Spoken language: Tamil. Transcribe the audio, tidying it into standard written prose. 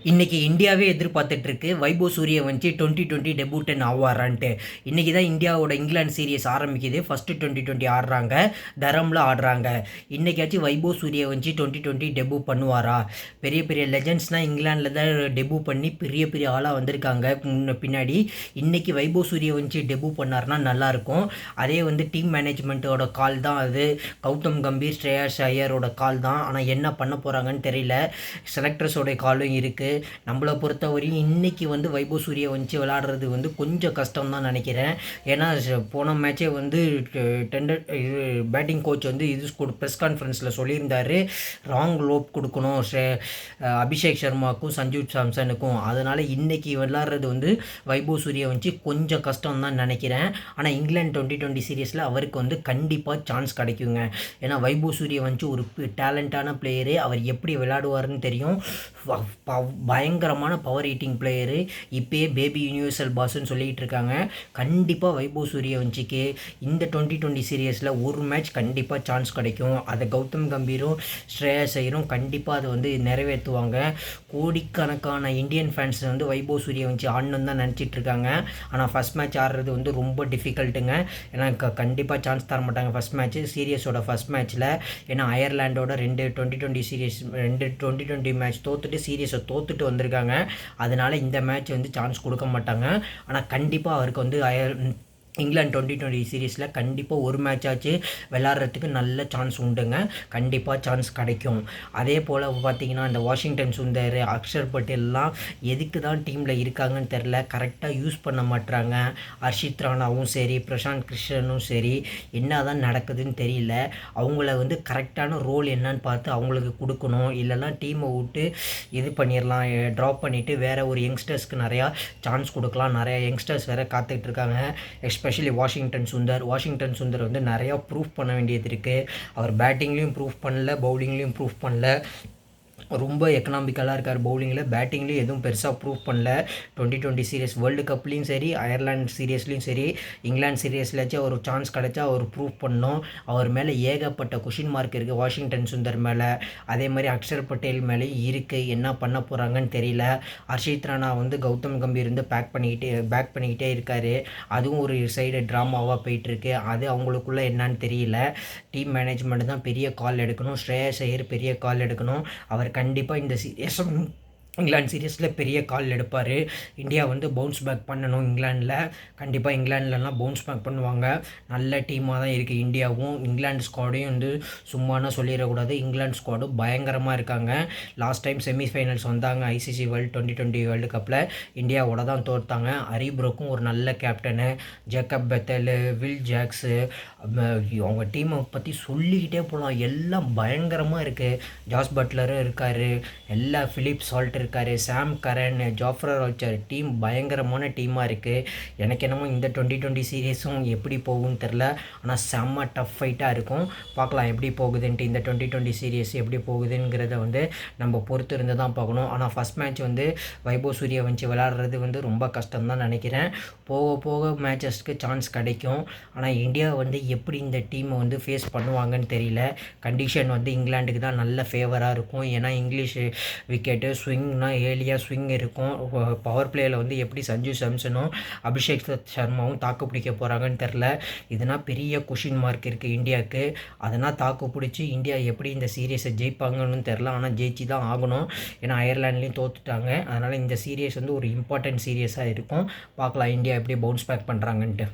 இன்னைக்கு இந்தியாவே எதிர்பார்த்துட்டு இருக்கு வைபவ் சூரியவன்சி 2020 டெபுட்டன் ஆவாரான்ட்டு. இன்னைக்கு தான் இந்தியாவோட இங்கிலாந்து சீரியஸ் ஆரம்பிக்குது. ஃபர்ஸ்ட் 2020 ஆடுறாங்க, தரம்ல ஆடுறாங்க. இன்னைக்காச்சும் வைபவ் சூரியவன்சி 2020 டெபு பண்ணுவாரா? பெரிய பெரிய லெஜண்ட்ஸ்லாம் இங்கிலாந்தில் தான் டெபு பண்ணி பெரிய பெரிய ஆளாக வந்திருக்காங்க பின்னாடி. இன்னைக்கு வைபவ் சூரியவன்சி டெபு பண்ணார்னா நல்லாயிருக்கும். அதே டீம் மேனேஜ்மெண்ட்டோட கால் தான் அது. கௌதம் கம்பீர், ஸ்ரேயாஸ் ஐயரோட கால் தான். ஆனால் என்ன பண்ண போகிறாங்கன்னு தெரியல. செலக்டர்ஸோட காலும் இருக்குது. நம்மளை பொறுத்தவரையும் இன்னைக்கு வைபவ் சூரியவன்சி விளையாடுறது கொஞ்சம் கஷ்டம் தான் நினைக்கிறேன். ஏன்னா போன மேட்சே டெண்டர் பேட்டிங் கோச் இது ப்ரெஸ் கான்ஃபரன்ஸில் சொல்லியிருந்தாரு, ராங் லோப் கொடுக்கணும் அபிஷேக் சர்மாவுக்கும் சஞ்சு சாம்சனுக்கும். அதனால் இன்னைக்கு விளையாடுறது வைபவ் சூரியவன்சி கொஞ்சம் கஷ்டம் தான் நினைக்கிறேன். ஆனால் இங்கிலாந்து 2020 சீரியஸில் அவருக்கு கண்டிப்பாக சான்ஸ் கிடைக்குங்க. ஏன்னா வைபவ் சூரியவன்சி ஒரு டேலண்டான பிளேயரு. அவர் எப்படி விளையாடுவார்னு தெரியும். பயங்கரமான பவர் ஹீட்டிங் பிளேயரு. இப்போயே பேபி யூனிவர்சல் பாஸ்ன்னு சொல்லிகிட்டு இருக்காங்க. கண்டிப்பாக வைபவ் சூரியவன்சிக்கு இந்த 2020 சீரியஸில் ஒரு மேட்ச் கண்டிப்பாக சான்ஸ் கிடைக்கும். அதை கௌதம் கம்பீரும் ஸ்ரேயாஸ் ஐயரும் கண்டிப்பாக அதை நிறைவேற்றுவாங்க. கோடிக்கணக்கான இந்தியன் ஃபேன்ஸ் வைபவ் சூரியவன்சி ஆடணுன்னு தான் நினச்சிட்டு இருக்காங்க. ஆனால் ஃபஸ்ட் மேட்ச் ஆடுறது ரொம்ப டிஃபிகல்ட்டுங்க. ஏன்னா கண்டிப்பாக சான்ஸ் தர மாட்டாங்க ஃபஸ்ட் மேட்ச்சு, சீரியஸோட ஃபஸ்ட் மேட்ச்சில். ஏன்னா அயர்லாண்டோட 2020 சீரியஸ் 2020 மேட்ச் தோத்துட்டு சீரியஸை தோத்துட்டு வந்திருக்காங்க. அதனால் இந்த மேட்ச் சான்ஸ் கொடுக்க மாட்டாங்க. ஆனால் கண்டிப்பாக அவருக்கு இங்கிலாந்து 2020 சீரீஸில் கண்டிப்பாக ஒரு மேட்ச் ஆச்சு விளாட்றதுக்கு நல்ல சான்ஸ் உண்டுங்க. கண்டிப்பாக சான்ஸ் கிடைக்கும். அதே போல் பார்த்திங்கன்னா இந்த வாஷிங்டன் சுந்தர், அக்ஷர் பட்டேல்லாம் எதுக்கு தான் டீமில் இருக்காங்கன்னு தெரில. கரெக்டாக யூஸ் பண்ண மாட்டுறாங்க. ஹர்ஷித் ராணாவும் சரி, பிரசாந்த் கிருஷ்ணனும் சரி, என்ன தான் நடக்குதுன்னு தெரியல. அவங்கள கரெக்டான ரோல் என்னன்னு பார்த்து அவங்களுக்கு கொடுக்கணும். இல்லைன்னா டீமை விட்டு இது பண்ணிடலாம், ட்ராப் பண்ணிவிட்டு வேறு ஒரு யங்ஸ்டர்ஸ்க்கு நிறையா சான்ஸ் கொடுக்கலாம். நிறையா யங்ஸ்டர்ஸ் வேறு காத்துட்ருக்காங்க. எஸ்பெஷலி வாஷிங்டன் சுந்தர் நிறையா ப்ரூஃப் பண்ண வேண்டியது இருக்குது. அவர் பேட்டிங்லேயும் ப்ரூஃப் பண்ணல, பவுலிங்லேயும் ப்ரூஃப் பண்ணல. ரொம்ப எக்கனாமிக்கலாக இருக்கார் பவுலிங்கில். பேட்டிங்லேயும் எதுவும் பெருசாக ப்ரூவ் பண்ணல. 2020 சீரியஸ் வேர்ல்டு கப்லேயும் சரி, அயர்லாந்து சீரியஸ்லேயும் சரி, இங்கிலாந்து சீரியஸ்லாச்சும் ஒரு சான்ஸ் கிடச்சா அவர் ப்ரூவ் பண்ணோம். அவர் மேலே ஏகப்பட்ட கொஷின் மார்க் இருக்குது. வாஷிங்டன் சுந்தர் மேலே, அதே மாதிரி அக்ஷர் பட்டேல் மேலேயும் இருக்குது. என்ன பண்ண போகிறாங்கன்னு தெரியல. ஹர்ஷித் ராணா கௌதம் கம்பீர் பேக் பண்ணிக்கிட்டே இருக்கார். அதுவும் ஒரு சைடு ட்ராமாவாக போயிட்டுருக்கு. அது அவங்களுக்குள்ளே என்னன்னு தெரியல. டீம் மேனேஜ்மெண்ட் தான் பெரிய கால் எடுக்கணும். ஸ்ரேயாஸ் ஐயர் பெரிய கால் எடுக்கணும். அவர் கண்டிப்பாக இந்த சீரியஸ் இங்கிலாந்து சீரியஸில் பெரிய கால் எடுப்பார். இந்தியா பவுன்ஸ் பேக் பண்ணணும். இங்கிலாண்டில் கண்டிப்பாக இங்கிலாந்துலலாம் பவுன்ஸ் பேக் பண்ணுவாங்க. நல்ல டீமாக தான் இருக்குது இந்தியாவும். இங்கிலாந்து ஸ்குவாடையும் சும்மானா சொல்லிடக்கூடாது. இங்கிலாந்து ஸ்குவாடும் பயங்கரமாக இருக்காங்க. லாஸ்ட் டைம் செமிஃபைனல்ஸ் வந்தாங்க ஐசிசி வேர்ல்டு 2020 வேர்ல்டு கப்பில். இந்தியாவோட தான் தோற்றாங்க. ஹரிப்ரோக்கும் ஒரு நல்ல captain, Jacob Bethel, will jacks, அவங்க டீமை பற்றி சொல்லிக்கிட்டே போகலாம். எல்லாம் பயங்கரமாக இருக்குது. ஜாஸ் பட்லரும் இருக்கார், எல்லா ஃபிலிப் சால்ட் இருக்கார், சாம் கரன், ஜாஃப்ரா ஆர்ச்சர். டீம் பயங்கரமான டீமாக இருக்குது. எனக்கு என்னமோ இந்த 2020 சீரீஸும் எப்படி போகும்னு தெரில. ஆனால் செம்ம டஃப் ஃபைட்டாக இருக்கும். பார்க்கலாம் எப்படி போகுதுன்ட்டு. இந்த 2020 சீரீஸ் எப்படி போகுதுங்கிறத நம்ம பொறுத்து இருந்து தான் பார்க்கணும். ஆனால் ஃபஸ்ட் மேட்ச் வைபவ் சூரியவன்சி விளையாடுறது ரொம்ப கஷ்டம் தான் நினைக்கிறேன். போக போக மேட்சஸ்க்கு சான்ஸ் கிடைக்கும். ஆனால் இந்தியா எப்படி இந்த டீமை ஃபேஸ் பண்ணுவாங்கன்னு தெரியல. கண்டிஷன் இங்கிலாந்துக்கு தான் நல்ல ஃபேவராக இருக்கும். ஏன்னா இங்கிலீஷ் விக்கெட்டு ஸ்விங்னா ஏலியாக ஸ்விங் இருக்கும். பவர் பிளேயில் எப்படி சஞ்சு சாம்சனும் அபிஷேக் சர்மாவும் தாக்கு பிடிக்க போகிறாங்கன்னு தெரில. இதனால் பெரிய கொஷின் மார்க் இருக்குது இந்தியாவுக்கு. அதனால் தாக்கு பிடிச்சி இந்தியா எப்படி இந்த சீரியஸை ஜெயிப்பாங்கன்னு தெரில. ஆனால் ஜெயிச்சு தான் ஆகணும். ஏன்னா அயர்லாண்ட்லேயும் தோற்றுட்டாங்க. அதனால் இந்த சீரியஸ் ஒரு இம்பார்ட்டன்ட் சீரியஸாக இருக்கும். பார்க்கலாம் இந்தியா எப்படி பவுன்ஸ் பேக் பண்ணுறாங்கன்ட்டு.